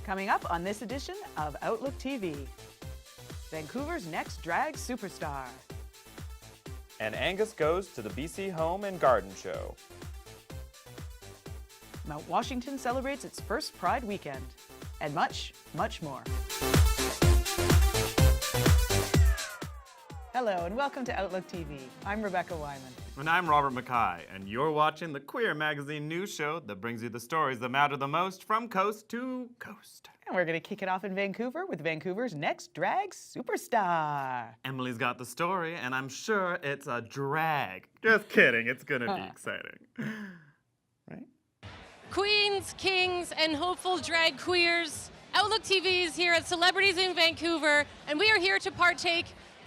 Coming up on this edition of Outlook TV, Vancouver's next drag superstar. And Angus goes to the BC Home and Garden Show. Mount Washington celebrates its first Pride weekend. And much, much more. Hello and welcome to Outlook TV. I'm Rebecca Wyman. And I'm Robert Mackay, and you're watching the Queer Magazine news show that brings you the stories that matter the most from coast to coast. And we're going to kick it off in Vancouver with Vancouver's next drag superstar. Emily's got the story, and I'm sure it's a drag. Just kidding, it's gonna be exciting. Right? Queens, kings, and hopeful drag queers. Outlook TV is here at Celebrities in Vancouver, and we are here to partake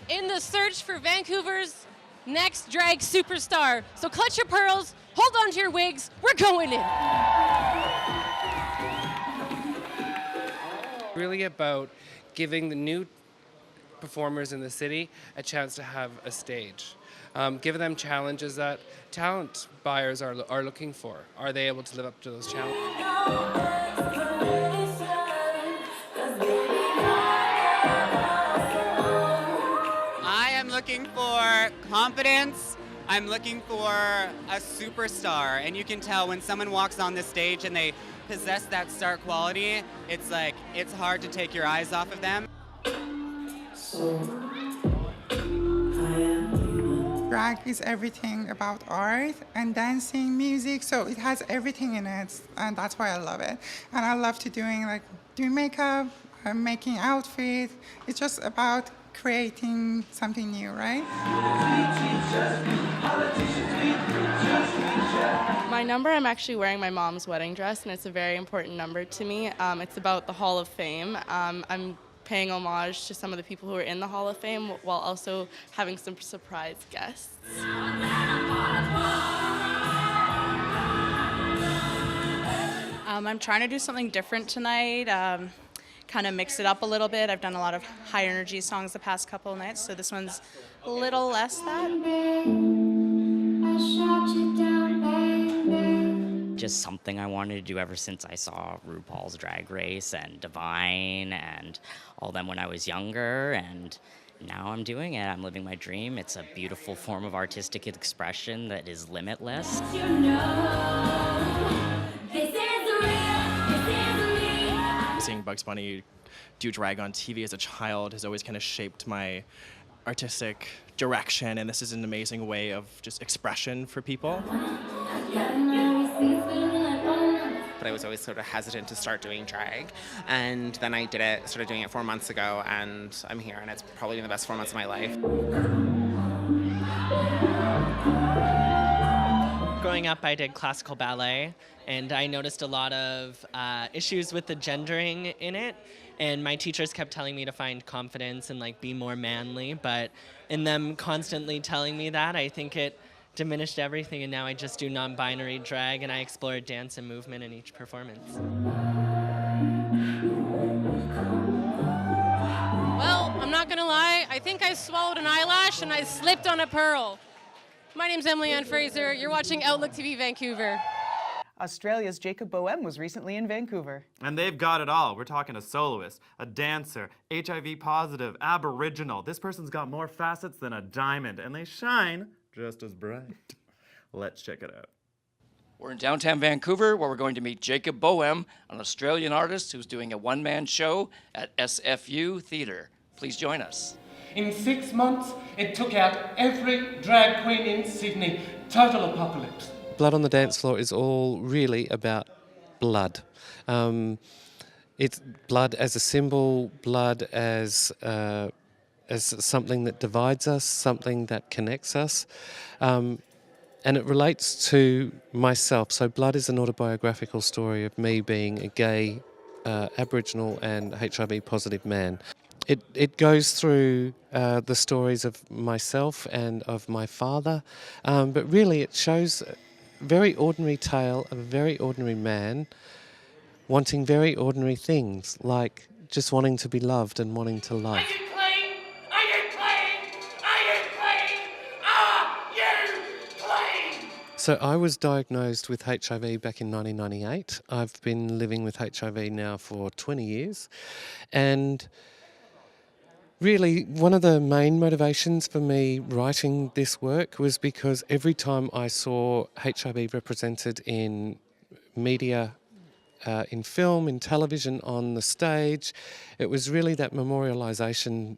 in the search for Vancouver's next drag superstar. So clutch your pearls, hold on to your wigs, we're going in. Really about giving the new performers in the city a chance to have a stage. Giving them challenges that talent buyers are looking for. Are they able to live up to those challenges? Looking for confidence. I'm looking for a superstar, and you can tell when someone walks on the stage and they possess that star quality, it's like it's hard to take your eyes off of them. Drag is everything about art and dancing, music, so it has everything in it, and that's why I love it. And I love to doing makeup, making outfits. It's just about creating something new, right? My number, I'm actually wearing my mom's wedding dress, and it's a very important number to me. It's about the Hall of Fame. I'm paying homage to some of the people who are in the Hall of Fame while also having some surprise guests. I'm trying to do something different tonight. Kind of mix it up a little bit. I've done a lot of high energy songs the past couple of nights, so this one's a little less that. Just something I wanted to do ever since I saw RuPaul's Drag Race and Divine and all them when I was younger, and now I'm doing it. I'm living my dream. It's a beautiful form of artistic expression that is limitless. Seeing Bugs Bunny do drag on TV as a child has always kind of shaped my artistic direction, and this is an amazing way of just expression for people. But I was always sort of hesitant to start doing drag, and then I started doing it 4 months ago, and I'm here, and it's probably been the best 4 months of my life. Growing up, I did classical ballet, and I noticed a lot of issues with the gendering in it, and my teachers kept telling me to find confidence and be more manly, but in them constantly telling me that, I think it diminished everything, and now I just do non-binary drag, and I explore dance and movement in each performance. Well, I'm not gonna lie, I think I swallowed an eyelash and I slipped on a pearl. My name's Emily Ann Fraser. You're watching Outlook TV Vancouver. Australia's Jacob Boehme was recently in Vancouver. And they've got it all. We're talking a soloist, a dancer, HIV positive, Aboriginal. This person's got more facets than a diamond, and they shine just as bright. Let's check it out. We're in downtown Vancouver, where we're going to meet Jacob Boehme, an Australian artist who's doing a one-man show at SFU Theatre. Please join us. In 6 months, it took out every drag queen in Sydney. Total apocalypse. Blood on the Dance Floor is all really about blood. It's blood as a symbol, blood as something that divides us, something that connects us. And it relates to myself. So blood is an autobiographical story of me being a gay, Aboriginal and HIV positive man. It goes through the stories of myself and of my father, but really it shows a very ordinary tale of a very ordinary man wanting very ordinary things, like just wanting to be loved and wanting to love. Are you clean? Are you clean? Are you clean? Are you clean? So I was diagnosed with HIV back in 1998. I've been living with HIV now for 20 years. And really, one of the main motivations for me writing this work was because every time I saw HIV represented in media, in film, in television, on the stage, it was really that memorialisation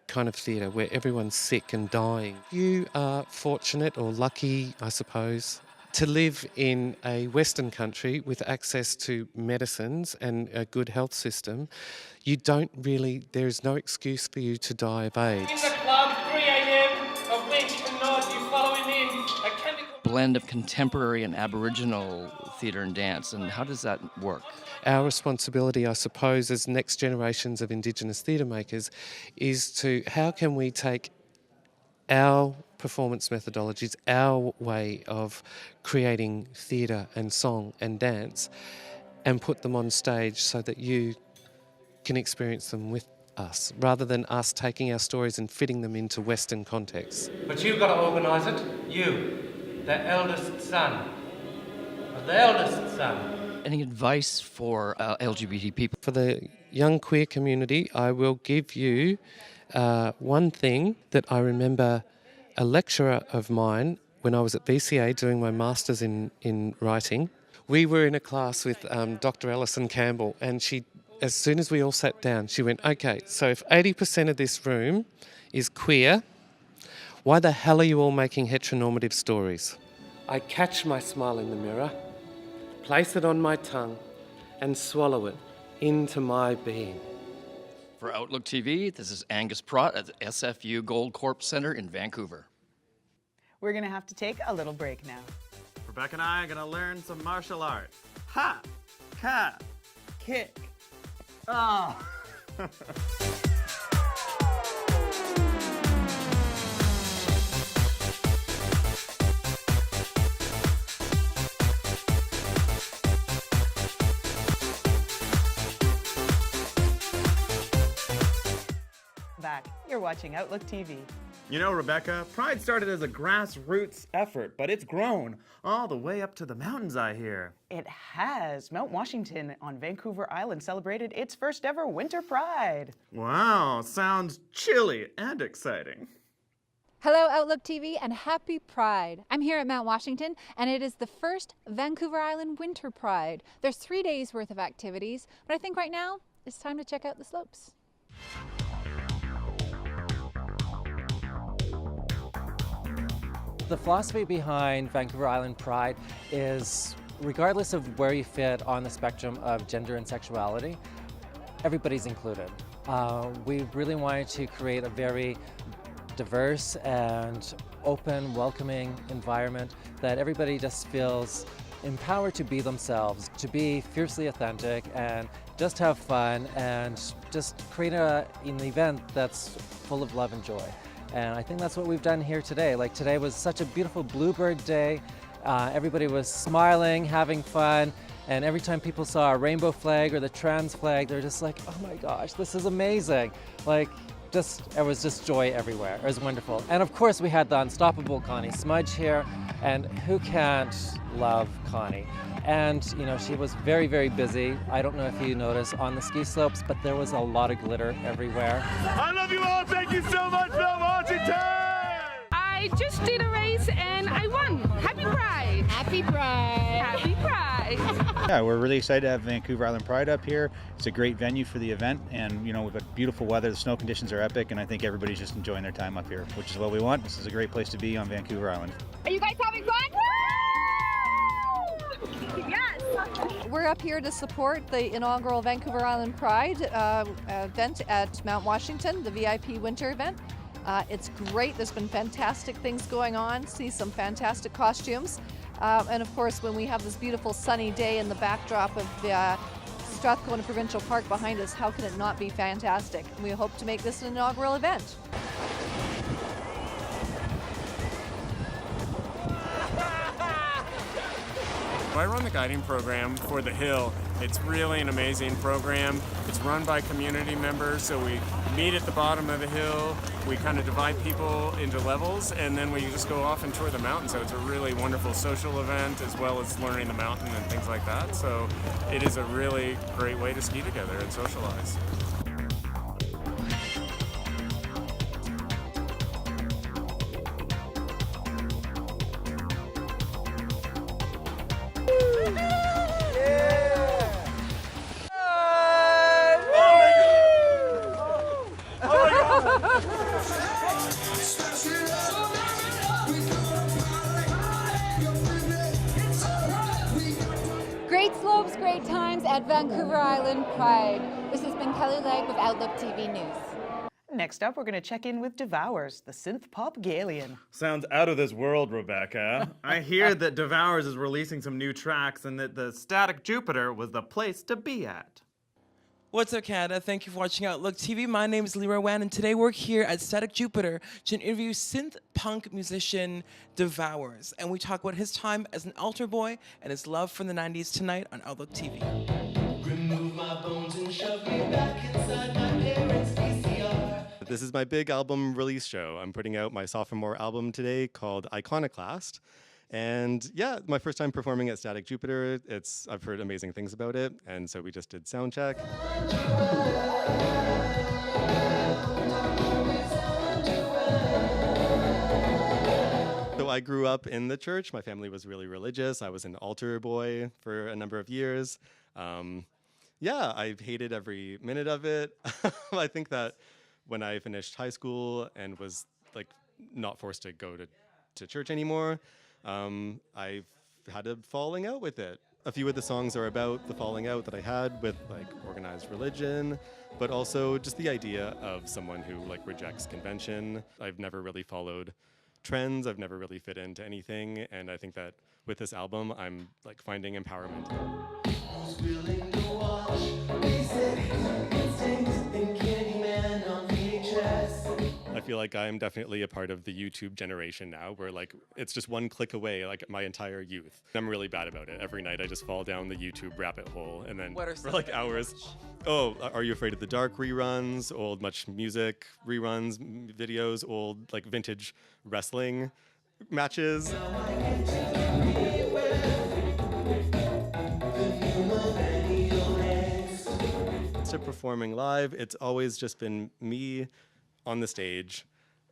kind of theatre where everyone's sick and dying. You are fortunate or lucky, I suppose, to live in a Western country with access to medicines and a good health system. You don't really, there is no excuse for you to die of AIDS. In the club, 3 a.m., of which you following in a chemical... Blend of contemporary and Aboriginal theatre and dance, and how does that work? Our responsibility, I suppose, as next generations of Indigenous theatre makers is to how can we take our performance methodologies, our way of creating theatre and song and dance, and put them on stage so that you can experience them with us, rather than us taking our stories and fitting them into Western contexts. But you've got to organise it. You, the eldest son. The eldest son. Any advice for LGBT people? For the young queer community, I will give you one thing that I remember a lecturer of mine when I was at VCA doing my master's in writing. We were in a class with Dr. Alison Campbell, and she, as soon as we all sat down, she went, okay, so if 80% of this room is queer, why the hell are you all making heteronormative stories? I catch my smile in the mirror, place it on my tongue, and swallow it into my being. For Outlook TV, this is Angus Pratt at the SFU Gold Corp Centre in Vancouver. We're going to have to take a little break now. Rebecca and I are gonna learn some martial arts. Ha! Ka! Kick. Oh! Back. You're watching Outlook TV. You know, Rebecca, Pride started as a grassroots effort, but it's grown all the way up to the mountains, I hear. It has. Mount Washington on Vancouver Island celebrated its first ever Winter Pride. Wow, sounds chilly and exciting. Hello, Outlook TV, and happy Pride. I'm here at Mount Washington, and it is the first Vancouver Island Winter Pride. There's 3 days worth of activities, but I think right now it's time to check out the slopes. The philosophy behind Vancouver Island Pride is, regardless of where you fit on the spectrum of gender and sexuality, everybody's included. We really wanted to create a very diverse and open, welcoming environment that everybody just feels empowered to be themselves, to be fiercely authentic and just have fun and just create an event that's full of love and joy. And I think that's what we've done here today. Like, today was such a beautiful bluebird day. Everybody was smiling, having fun, and every time people saw a rainbow flag or the trans flag, they're just like, oh my gosh, this is amazing. Like, it was just joy everywhere. It was wonderful. And of course we had the unstoppable Connie Smudge here, and who can't love Connie? And you know, she was very, very busy. I don't know if you noticed on the ski slopes, but there was a lot of glitter everywhere. I love you all. Thank you so much, Mount Washington. I just did a race and I won. Happy Pride. Happy Pride. Happy Pride. Yeah, we're really excited to have Vancouver Island Pride up here. It's a great venue for the event, and you know, we've got beautiful weather. The snow conditions are epic, and I think everybody's just enjoying their time up here, which is what we want. This is a great place to be on Vancouver Island. Are you guys having fun? Yes. We're up here to support the inaugural Vancouver Island Pride event at Mount Washington, the VIP winter event. It's great. There's been fantastic things going on. See some fantastic costumes. And of course, when we have this beautiful sunny day in the backdrop of the Strathcona Provincial Park behind us, how can it not be fantastic? We hope to make this an inaugural event. I run the guiding program for the Hill, It's really an amazing program. It's run by community members, so we meet at the bottom of the hill. We kind of divide people into levels, and then we just go off and tour the mountain. So it's a really wonderful social event, as well as learning the mountain and things like that. So it is a really great way to ski together and socialize. Great slopes, great times at Vancouver Island Pride. This has been Kelly Legg with Outlook TV News. Next up, we're going to check in with Devours, the synth pop Galian. Sounds out of this world, Rebecca. I hear that Devours is releasing some new tracks and that the Static Jupiter was the place to be at. What's up, Canada? Thank you for watching Outlook TV. My name is Leroy Wan, and today we're here at Static Jupiter to interview synth punk musician Devours. And we talk about his time as an altar boy and his love for the 90s tonight on Outlook TV. Remove my bones and shove me back inside my parents' VCR. This is my big album release show. I'm putting out my sophomore album today called Iconoclast. And yeah, my first time performing at Static Jupiter. I've heard amazing things about it, and so we just did sound check. So I grew up in the church. My family was really religious. I was an altar boy for a number of years. Yeah, I hated every minute of it. I think that when I finished high school and was like not forced to go to church anymore, I've had a falling out with it. A few of the songs are about the falling out that I had with like organized religion, but also just the idea of someone who like rejects convention. I've never really followed trends. I've never really fit into anything, and I think that with this album, I'm like finding empowerment. Who's willing to watch Basic Instinct and Candyman on VHS? I feel like I'm definitely a part of the YouTube generation now, where like it's just one click away, like my entire youth. I'm really bad about it. Every night I just fall down the YouTube rabbit hole, and then for like hours. Oh, Are You Afraid of the Dark reruns, old Much Music reruns, videos, old like vintage wrestling matches. To performing live, it's always just been me on the stage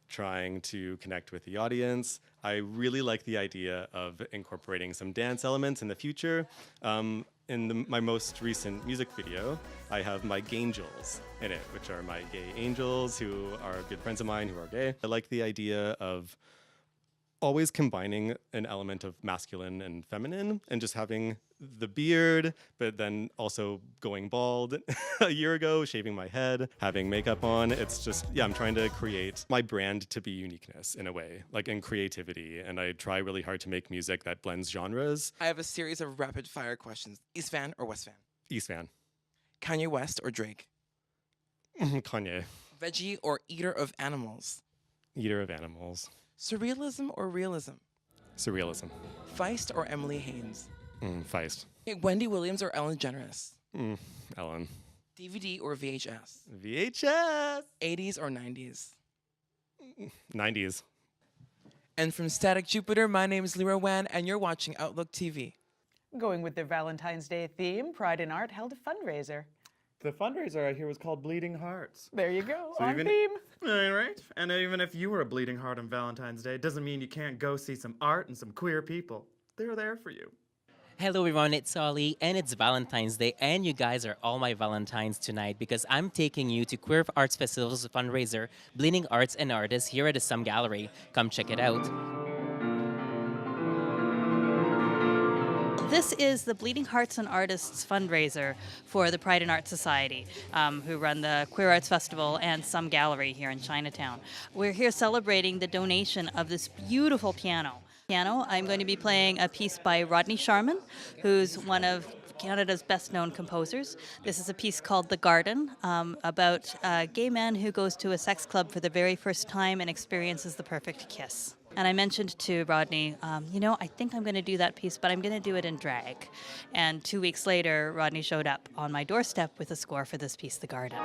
trying to connect with the audience. I really like the idea of incorporating some dance elements in the future. In my most recent music video, I have my Gangels in it, which are my gay angels who are good friends of mine who are gay. I like the idea of always combining an element of masculine and feminine and just having the beard, but then also going bald a year ago, shaving my head, having makeup on. It's just, yeah, I'm trying to create my brand to be uniqueness in a way, like in creativity. And I try really hard to make music that blends genres. I have a series of rapid fire questions. East fan or West fan? East fan. Kanye West or Drake? Kanye. Veggie or eater of animals? Eater of animals. Surrealism or realism? Surrealism. Feist or Emily Haynes? Feist. Wendy Williams or Ellen DeGeneres? Ellen. DVD or VHS? VHS. 80s or 90s? 90s. And from Static Jupiter, my name is Leroy Wan, and you're watching Outlook TV. Going with their Valentine's Day theme, Pride in Art held a fundraiser. The fundraiser I hear was called Bleeding Hearts. There you go, So on even, theme. All right. And even if you were a bleeding heart on Valentine's Day, it doesn't mean you can't go see some art and some queer people. They're there for you. Hello everyone, it's Ollie, and it's Valentine's Day, and you guys are all my Valentines tonight because I'm taking you to Queer Arts Festival's fundraiser, Bleeding Arts and Artists, here at the Sum Gallery. Come check it out. This is the Bleeding Hearts and Artists fundraiser for the Pride and Art Society, who run the Queer Arts Festival and Some Gallery here in Chinatown. We're here celebrating the donation of this beautiful piano. I'm going to be playing a piece by Rodney Sharman, who's one of Canada's best-known composers. This is a piece called The Garden, about a gay man who goes to a sex club for the very first time and experiences the perfect kiss. And I mentioned to Rodney, I think I'm going to do that piece, but I'm going to do it in drag. And 2 weeks later, Rodney showed up on my doorstep with a score for this piece, The Garden.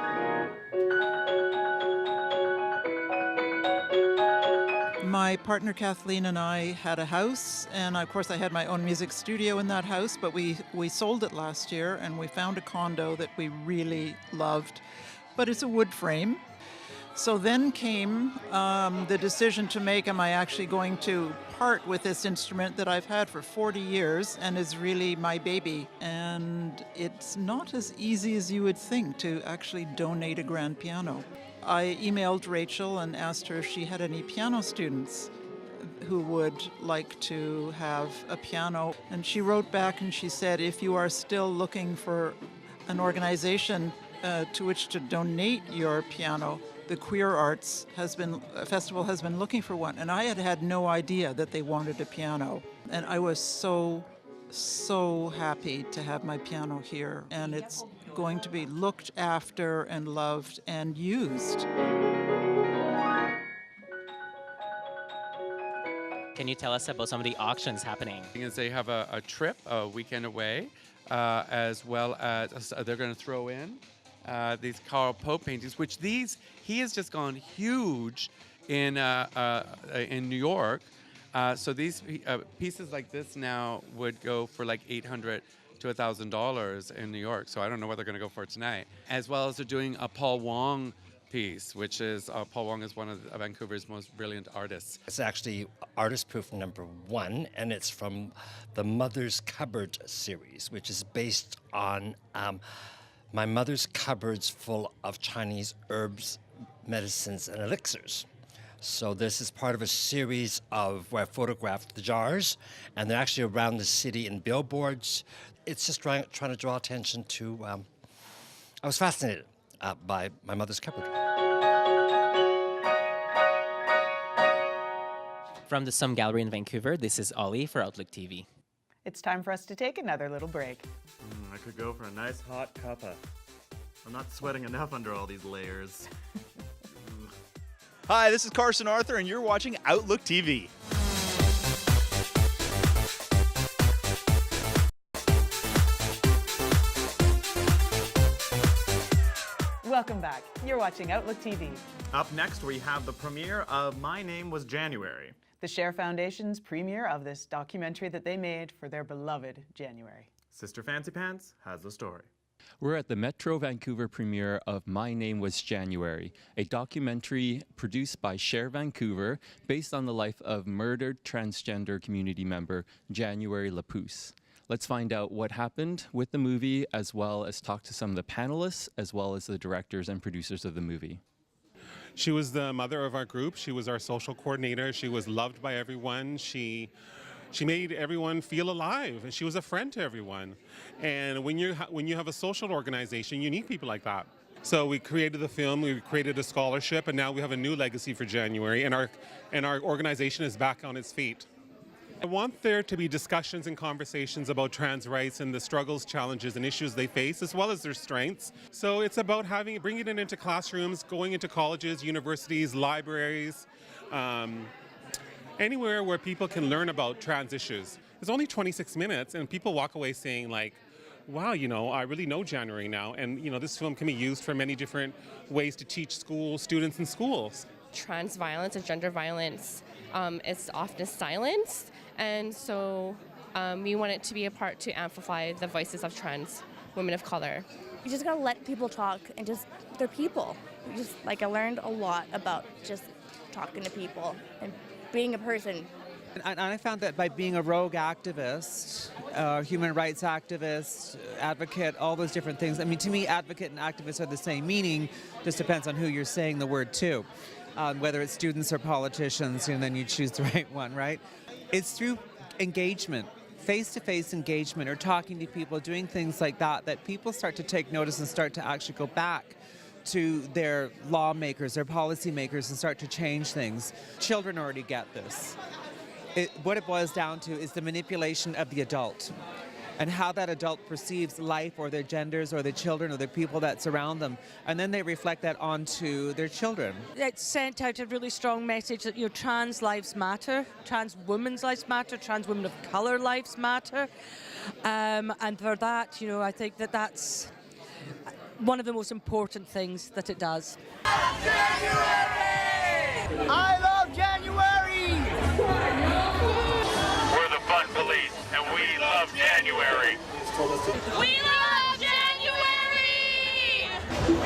My partner Kathleen and I had a house, and of course I had my own music studio in that house, but we sold it last year and we found a condo that we really loved, but it's a wood frame. So then came the decision to make, am I actually going to part with this instrument that I've had for 40 years and is really my baby? And it's not as easy as you would think to actually donate a grand piano. I emailed Rachel and asked her if she had any piano students who would like to have a piano. And she wrote back and she said, if you are still looking for an organization to which to donate your piano, the Queer Arts Festival has been looking for one. And I had no idea that they wanted a piano. And I was so happy to have my piano here. And it's going to be looked after and loved and used. Can you tell us about some of the auctions happening? As they have a trip, a weekend away, as well as they're going to throw in these Carl Pope paintings, which he has just gone huge in New York. So these pieces like this now would go for like $800 to $1,000 in New York. So I don't know what they're going to go for tonight. As well as they're doing a Paul Wong piece, which is Paul Wong is one of Vancouver's most brilliant artists. It's actually artist proof #1, and it's from the Mother's Cupboard series, which is based on my mother's cupboards full of Chinese herbs, medicines, and elixirs. So this is part of a series of where I photographed the jars, and they're actually around the city in billboards. It's just trying to draw attention to, I was fascinated by my mother's cupboard. From the Some Gallery in Vancouver, this is Ollie for Outlook TV. It's time for us to take another little break. I could go for a nice hot cuppa. I'm not sweating enough under all these layers. Hi, this is Carson Arthur, and you're watching Outlook TV. Welcome back. You're watching Outlook TV. Up next, we have the premiere of My Name Was January. The SHER Foundation's premiere of this documentary that they made for their beloved January. Sister Fancy Pants has the story. We're at the Metro Vancouver premiere of My Name Was January, a documentary produced by SHER Vancouver based on the life of murdered transgender community member January Lapousse. Let's find out what happened with the movie, as well as talk to some of the panelists, as well as the directors and producers of the movie. She was the mother of our group. She was our social coordinator. She was loved by everyone. She made everyone feel alive. She was a friend to everyone. And when you have a social organization, you need people like that. So we created the film, we created a scholarship, and now we have a new legacy for January, and our organization is back on its feet. I want there to be discussions and conversations about trans rights and the struggles, challenges, and issues they face, as well as their strengths. So it's about bringing it into classrooms, going into colleges, universities, libraries, anywhere where people can learn about trans issues. It's only 26 minutes, and people walk away saying, like, wow, I really know January now. And, this film can be used for many different ways to teach students in schools. Trans violence and gender violence is often silenced. And so we want it to be a part to amplify the voices of trans women of color. You just gotta let people talk and they're people. I learned a lot about just talking to people and being a person. And I found that by being a rogue activist, human rights activist, advocate, all those different things. I mean, to me, advocate and activist are the same meaning, just depends on who you're saying the word to. Whether it's students or politicians, and then you choose the right one, right? It's through engagement, face-to-face engagement, or talking to people, doing things like that, that people start to take notice and start to actually go back to their lawmakers, their policymakers, and start to change things. Children already get this. What it boils down to is the manipulation of the adult. and how that adult perceives life or their genders or their children or the people that surround them. And then they reflect that onto their children. It sent out a really strong message that trans lives matter, trans women's lives matter, trans women of colour lives matter. And for that, I think that that's one of the most important things that it does. I love January! We're the fun police, and we love January. We love January!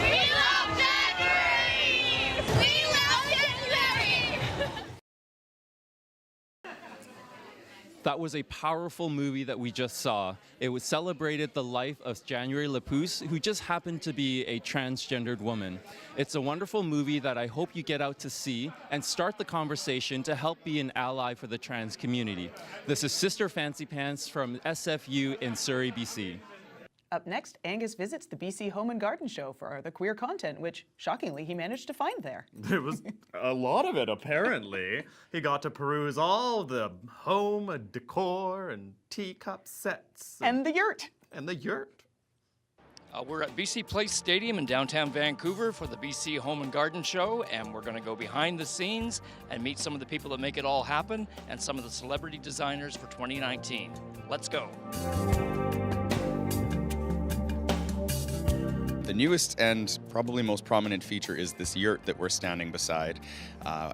We love January! We love January! That was a powerful movie that we just saw. It was celebrated the life of January Lapousse, who just happened to be a transgendered woman. It's a wonderful movie that I hope you get out to see and start the conversation to help be an ally for the trans community. This is Sister Fancy Pants from SFU in Surrey, BC. Up next, Angus visits the BC Home and Garden Show for the queer content, which, shockingly, he managed to find there. There was a lot of it, apparently. He got to peruse all the home decor and teacup sets. And the yurt. And the yurt. We're at BC Place Stadium in downtown Vancouver for the BC Home and Garden Show, and we're going to go behind the scenes and meet some of the people that make it all happen and some of the celebrity designers for 2019. Let's go. The newest and probably most prominent feature is this yurt that we're standing beside.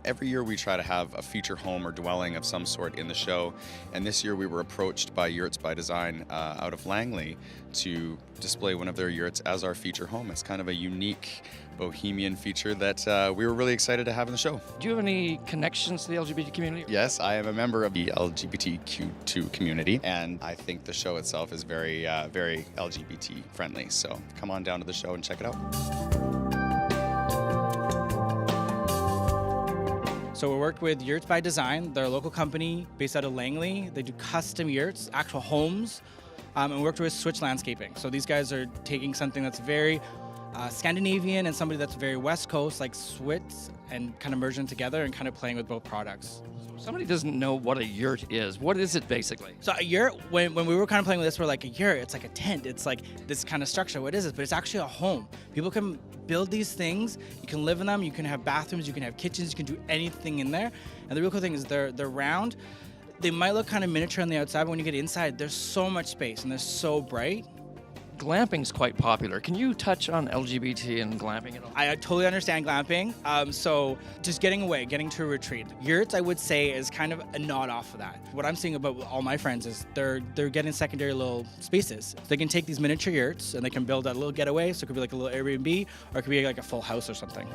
Every year we try to have a feature home or dwelling of some sort in the show, and this year we were approached by Yurts by Design out of Langley to display one of their yurts as our feature home. It's kind of a unique bohemian feature that we were really excited to have in the show. Do you have any connections to the LGBT community? Yes, I am a member of the LGBTQ2 community, and I think the show itself is very, very LGBT friendly. So come on down to the show and check it out. So we worked with Yurts by Design. They're a local company based out of Langley. They do custom yurts, actual homes, and worked with Switch Landscaping. So these guys are taking something that's very Scandinavian and somebody that's very West Coast, like Switz, and kind of merge them together and kind of playing with both products. So somebody doesn't know what a yurt is. What is it basically? So a yurt, when we were kind of playing with this, we're like, a yurt, it's like a tent. It's like this kind of structure. What is this? But it's actually a home. People can build these things. You can live in them. You can have bathrooms. You can have kitchens. You can do anything in there. And the real cool thing is they're round. They might look kind of miniature on the outside, but when you get inside, there's so much space and they're so bright. Glamping's quite popular. Can you touch on LGBT and glamping at all? I totally understand glamping. So just getting away, getting to a retreat. Yurts, I would say, is kind of a nod off of that. What I'm seeing about all my friends is they're getting secondary little spaces. They can take these miniature yurts and they can build a little getaway. So it could be like a little Airbnb, or it could be like a full house or something.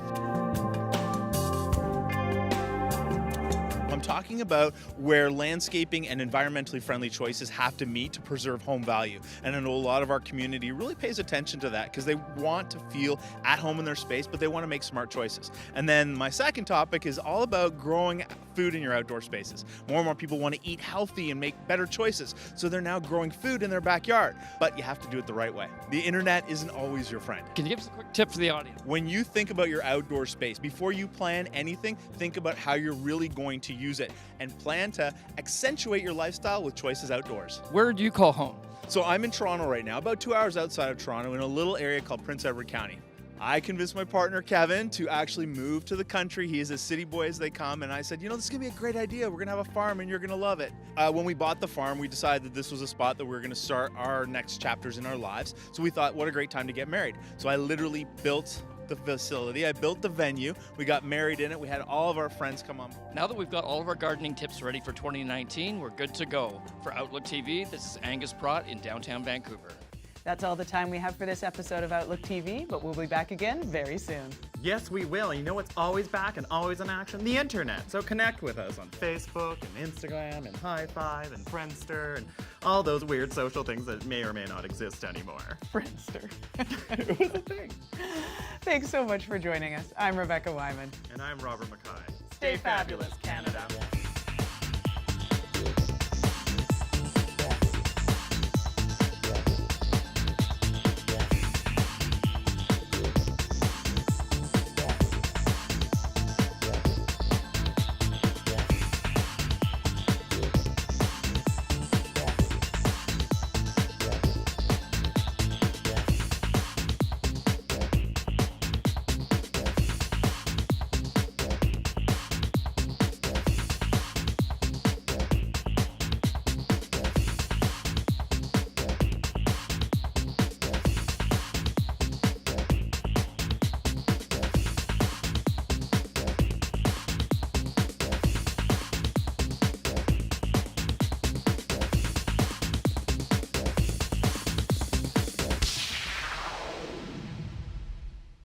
I'm talking about where landscaping and environmentally friendly choices have to meet to preserve home value. And I know a lot of our community really pays attention to that because they want to feel at home in their space, but they want to make smart choices. And then my second topic is all about growing food in your outdoor spaces. More and more people want to eat healthy and make better choices, so they're now growing food in their backyard. But you have to do it the right way. The internet isn't always your friend. Can you give us a quick tip for the audience? When you think about your outdoor space, before you plan anything, think about how you're really going to use it and plan to accentuate your lifestyle with choices outdoors. Where do you call home? So I'm in Toronto right now, about 2 hours outside of Toronto in a little area called Prince Edward County. I convinced my partner Kevin to actually move to the country. He is a city boy as they come, and I said, this is gonna be a great idea. We're gonna have a farm and you're gonna love it. When we bought the farm, we decided that this was a spot that we were gonna start our next chapters in our lives. So we thought, what a great time to get married. So I literally built the facility. I built the venue. We got married in it. We had all of our friends come on. Now that we've got all of our gardening tips ready for 2019, we're good to go. For Outlook TV, this is Angus Pratt in downtown Vancouver. That's all the time we have for this episode of Outlook TV, but we'll be back again very soon. Yes, we will. You know what's always back and always in action? The internet. So connect with us on Facebook and Instagram and High Five and Friendster and all those weird social things that may or may not exist anymore. Friendster. It was a thing. Thanks so much for joining us. I'm Rebecca Wyman. And I'm Robert Mackay. Stay fabulous, Canada.